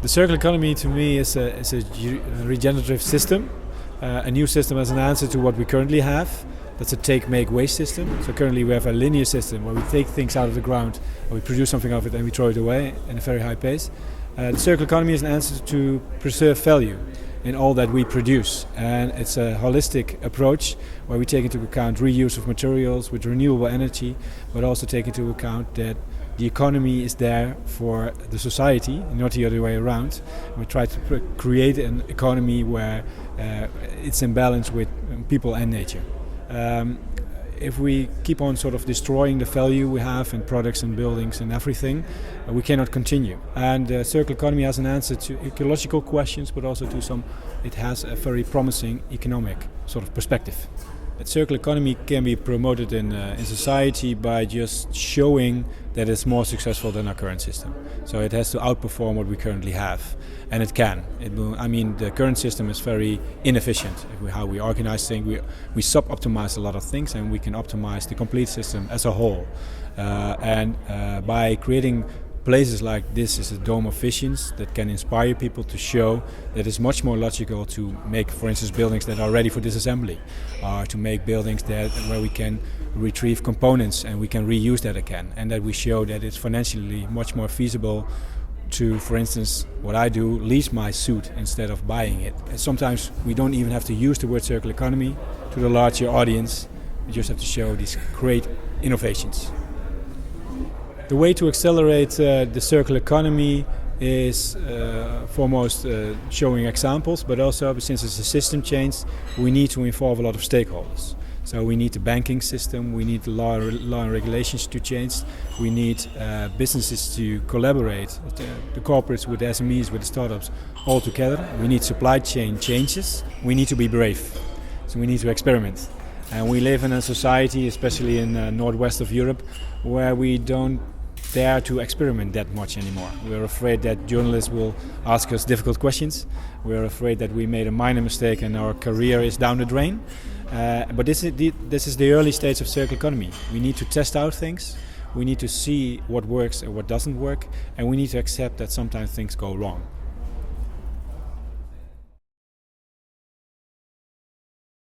The circular economy to me is a regenerative system, a new system as an answer to what we currently have. That's a take, make, waste system. So currently we have a linear system where we take things out of the ground and we produce something of it and we throw it away in a very high pace. The circular economy is an answer to preserve value in all that we produce, and it's a holistic approach where we take into account reuse of materials with renewable energy, but also take into account that the economy is there for the society, not the other way around. We try to create an economy where it's in balance with people and nature. If we keep on sort of destroying the value we have in products and buildings and everything, we cannot continue. And the circular economy has an answer to ecological questions, but also to it has a very promising economic sort of perspective. The circular economy can be promoted in society by just showing that it's more successful than our current system. So it has to outperform what we currently have, and it can. The current system is very inefficient. How we organize things, we sub-optimize a lot of things, and we can optimize the complete system as a whole. By creating places like this is a dome of visions that can inspire people to show that it's much more logical to make, for instance, buildings that are ready for disassembly, or to make buildings where we can retrieve components and we can reuse that again, and that we show that it's financially much more feasible to, for instance, what I do, lease my suit instead of buying it. And sometimes we don't even have to use the word circular economy to the larger audience. We just have to show these great innovations. The way to accelerate the circular economy is foremost showing examples, but also, since it's a system change, we need to involve a lot of stakeholders. So we need the banking system, we need the law and regulations to change, we need businesses to collaborate, the corporates with the SMEs, with the startups, all together. We need supply chain changes, we need to be brave, so we need to experiment. And we live in a society, especially in northwest of Europe, where we don't dare to experiment that much anymore. We're afraid that journalists will ask us difficult questions. We're afraid that we made a minor mistake and our career is down the drain. But this is the early stage of circular economy. We need to test out things. We need to see what works and what doesn't work. And we need to accept that sometimes things go wrong.